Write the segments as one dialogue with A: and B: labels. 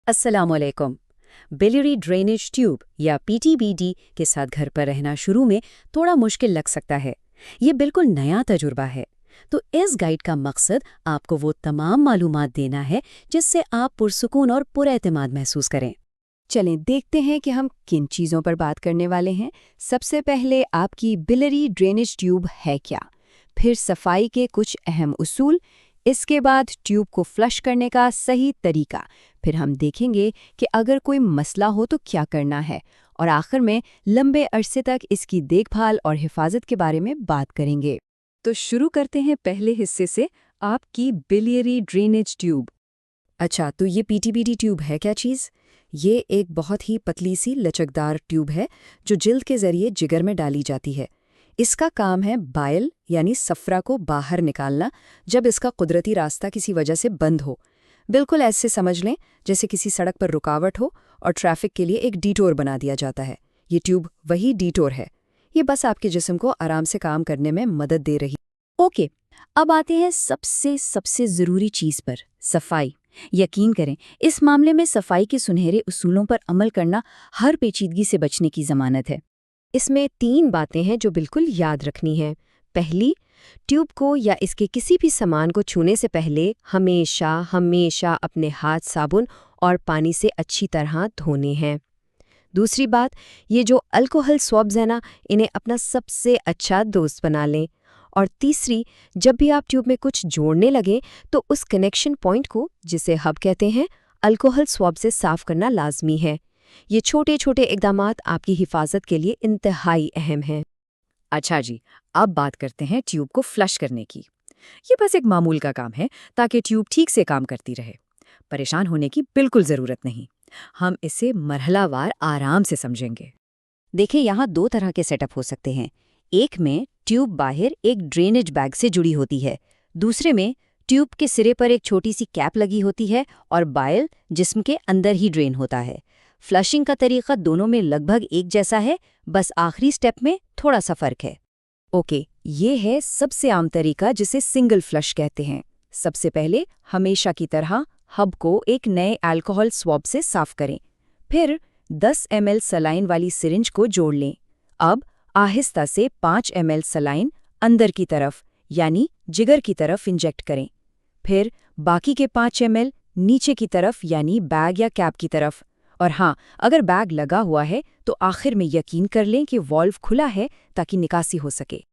A: अस्सलाम वालेकुम। Biliary drainage tube या पीटीबीडी के साथ घर पर रहना शुरू में थोड़ा मुश्किल लग सकता है। ये बिल्कुल नया तजुर्बा है। तो इस गाइड का मकसद आपको वो तमाम मालूमात देना है जिससे आप पुरसुकून और पुरएतमाद महसूस करें।
B: चलें देखते हैं कि हम किन चीज़ों पर बात करने वाले हैं। सबसे पहले आपकी बिलियरी ड्रेनेज ट्यूब है क्या, फिर सफाई के कुछ अहम उसूल, इसके बाद ट्यूब को फ्लश करने का सही तरीका, फिर हम देखेंगे कि अगर कोई मसला हो तो क्या करना है, और आखिर में लंबे अरसे तक इसकी देखभाल और हिफाजत के बारे में बात करेंगे। तो शुरू करते हैं पहले हिस्से से, आपकी बिलियरी ड्रेनेज ट्यूब।
A: अच्छा, तो ये पीटीबीडी ट्यूब है क्या चीज़? ये एक बहुत ही पतली सी लचकदार ट्यूब है जो जिल्द के जरिए जिगर में डाली जाती है। इसका काम है बाइल यानी सफरा को बाहर निकालना जब इसका कुदरती रास्ता किसी वजह से बंद हो। बिल्कुल ऐसे समझ लें जैसे किसी सड़क पर रुकावट हो और ट्रैफिक के लिए एक डिटोर बना दिया जाता है। ये ट्यूब वही डिटोर है। ये बस आपके जिस्म को आराम से काम करने में मदद दे रही।
B: ओके, अब आते हैं सबसे ज़रूरी चीज़ पर, सफाई। यकीन करें, इस मामले में सफाई के सुनहरे उसूलों पर अमल करना हर पेचीदगी से बचने की ज़मानत है। इसमें 3 बातें हैं जो बिल्कुल याद रखनी है। पहली, ट्यूब को या इसके किसी भी सामान को छूने से पहले हमेशा अपने हाथ साबुन और पानी से अच्छी तरह धोने हैं। दूसरी बात, ये जो अल्कोहल स्वैब्स हैं ना, इन्हें अपना सबसे अच्छा दोस्त बना लें। और तीसरी, जब भी आप ट्यूब में कुछ जोड़ने लगें तो उस कनेक्शन पॉइंट को, जिसे हब कहते हैं, अल्कोहल स्वैब से साफ करना लाजमी है। ये छोटे छोटे इक़दामात आपकी हिफाजत के लिए इंतहाई अहम हैं।
A: अच्छा जी, अब बात करते हैं ट्यूब को फ्लश करने की। ये बस एक मामूल का काम है ताकि ट्यूब ठीक से काम करती रहे। परेशान होने की बिल्कुल ज़रूरत नहीं। हम इसे मरहलावार आराम से समझेंगे।
B: देखिए, यहाँ 2 तरह के सेटअप हो सकते हैं। एक में ट्यूब बाहर एक ड्रेनेज बैग से जुड़ी होती है, दूसरे में ट्यूब के सिरे पर एक छोटी सी कैप लगी होती है और बाइल जिस्म के अंदर ही ड्रेन होता है। फ्लशिंग का तरीका दोनों में लगभग एक जैसा है, बस आखिरी स्टेप में थोड़ा सा फर्क है।
A: ओके, ये है सबसे आम तरीका जिसे सिंगल फ्लश कहते हैं। सबसे पहले हमेशा की तरह हब को एक नए अल्कोहल स्वैब से साफ करें। फिर 10 ml सलाइन वाली सिरिंज को जोड़ लें। अब आहिस्ता से 5 ml सलाइन अंदर की तरफ यानी जिगर की तरफ इंजेक्ट करें। फिर बाकी के 5 ml नीचे की तरफ यानी बैग या कैप की तरफ। और हाँ, अगर बैग लगा हुआ है तो आखिर में यकीन कर लें कि वाल्व खुला है ताकि निकासी हो सके।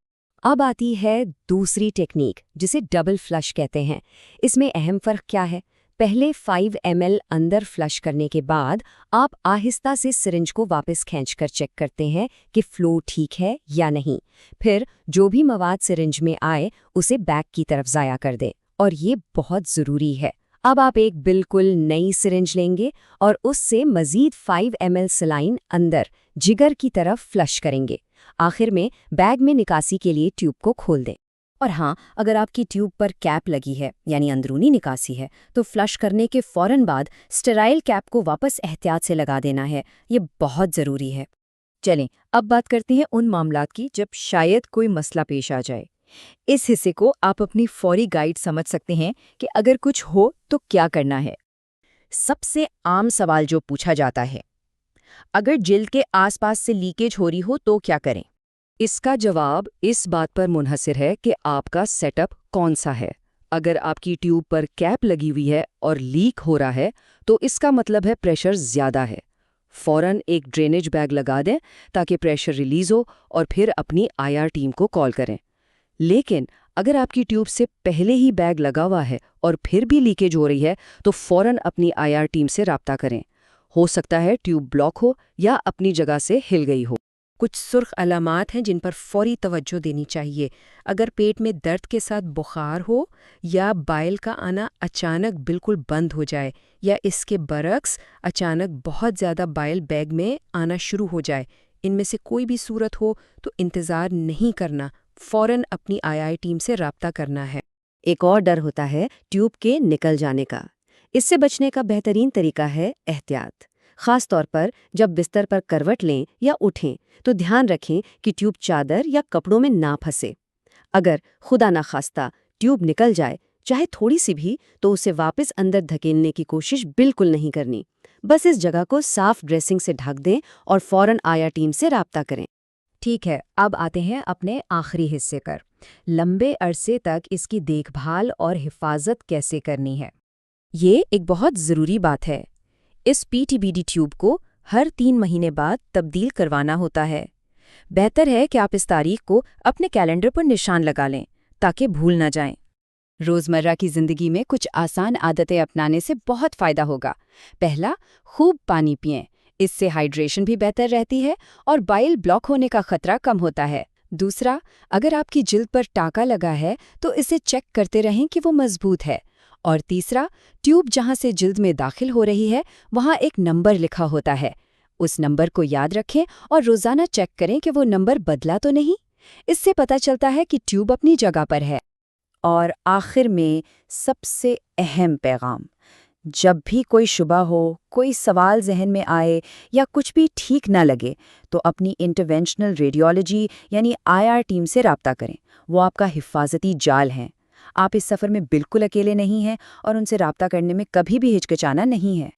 B: अब आती है दूसरी टेक्निक, जिसे डबल फ्लश कहते हैं। इसमें अहम फ़र्क क्या है? पहले 5 ml अंदर फ्लश करने के बाद आप आहिस्ता से सिरिंज को वापस खींचकर चेक करते हैं कि फ्लो ठीक है या नहीं। फिर जो भी मवाद सिरिंज में आए उसे बैग की तरफ ज़ाया कर दें, और ये बहुत ज़रूरी है। अब आप एक बिल्कुल नई सिरिंज लेंगे और उससे मज़ीद 5 ml सलाइन अंदर जिगर की तरफ फ्लश करेंगे। आखिर में बैग में निकासी के लिए ट्यूब को खोल दें।
A: और हाँ, अगर आपकी ट्यूब पर कैप लगी है यानी अंदरूनी निकासी है तो फ्लश करने के फौरन बाद स्टेराइल कैप को वापस एहतियात से लगा देना है। ये बहुत ज़रूरी है। चलें, अब बात करते हैं उन मामलात की जब शायद कोई मसला पेश आ जाए। इस हिस्से को आप अपनी फौरी गाइड समझ सकते हैं कि अगर कुछ हो तो क्या करना है। सबसे आम सवाल जो पूछा जाता है, अगर जिल्द के आसपास से लीकेज हो रही हो तो क्या करें? इसका जवाब इस बात पर मुनहसर है कि आपका सेटअप कौन सा है। अगर आपकी ट्यूब पर कैप लगी हुई है और लीक हो रहा है तो इसका मतलब है प्रेशर ज़्यादा है। फौरन एक ड्रेनेज बैग लगा दें ताकि प्रेशर रिलीज़ हो और फिर अपनी आईआर टीम को कॉल करें। लेकिन अगर आपकी ट्यूब से पहले ही बैग लगा हुआ है और फिर भी लीकेज हो रही है तो फौरन अपनी आईआर टीम से राब्ता करें। हो सकता है ट्यूब ब्लॉक हो या अपनी जगह से हिल गई हो। कुछ सुर्ख अलामात हैं जिन पर फौरी तवज्जो देनी चाहिए। अगर पेट में दर्द के साथ बुखार हो या बाइल का आना अचानक बिल्कुल बंद हो जाए या इसके बरक्स अचानक बहुत ज़्यादा बाइल बैग में आना शुरू हो जाए, इनमें से कोई भी सूरत हो तो इंतज़ार नहीं करना, फौरन अपनी आईआई टीम से राब्ता करना है।
B: एक और डर होता है ट्यूब के निकल जाने का। इससे बचने का बेहतरीन तरीका है एहतियात। ख़ास तौर पर जब बिस्तर पर करवट लें या उठें तो ध्यान रखें कि ट्यूब चादर या कपड़ों में ना फंसे। अगर खुदा ना खास्ता ट्यूब निकल जाए,
A: چاہے تھوڑی سی بھی، تو اسے واپس اندر دھکیلنے کی کوشش بالکل نہیں کرنی۔ بس اس جگہ کو صاف ڈریسنگ سے ڈھک دیں اور فوراً آیا ٹیم سے رابطہ کریں۔
B: ٹھیک ہے، اب آتے ہیں اپنے آخری حصے پر، لمبے عرصے تک اس کی دیکھ بھال اور حفاظت کیسے کرنی ہے۔
A: یہ ایک بہت ضروری بات ہے۔ اس PTBD ٹیوب کو ہر 3 مہینے بعد تبدیل کروانا ہوتا ہے۔ بہتر ہے کہ آپ اس تاریخ کو اپنے کیلنڈر پر نشان لگا لیں تاکہ بھول نہ جائیں۔
B: روزمرہ کی زندگی میں کچھ آسان عادتیں اپنانے سے بہت فائدہ ہوگا۔ پہلا، خوب پانی پئیں، اس سے ہائیڈریشن بھی بہتر رہتی ہے اور بائل بلاک ہونے کا خطرہ کم ہوتا ہے۔ دوسرا، اگر آپ کی جلد پر ٹاکا لگا ہے تو اسے چیک کرتے رہیں کہ وہ مضبوط ہے۔ اور تیسرا، ٹیوب جہاں سے جلد میں داخل ہو رہی ہے وہاں ایک نمبر لکھا ہوتا ہے، اس نمبر کو یاد رکھیں اور روزانہ چیک کریں کہ وہ نمبر بدلا تو نہیں۔ اس سے پتہ چلتا ہے کہ ٹیوب اپنی جگہ پر ہے۔
A: اور آخر میں سب سے اہم پیغام، جب بھی کوئی شبہ ہو، کوئی سوال ذہن میں آئے یا کچھ بھی ٹھیک نہ لگے تو اپنی انٹرونشنل ریڈیولوجی یعنی IR ٹیم سے رابطہ کریں۔ وہ آپ کا حفاظتی جال ہیں۔ آپ اس سفر میں بالکل اکیلے نہیں ہیں اور ان سے رابطہ کرنے میں کبھی بھی ہچکچانا نہیں ہے۔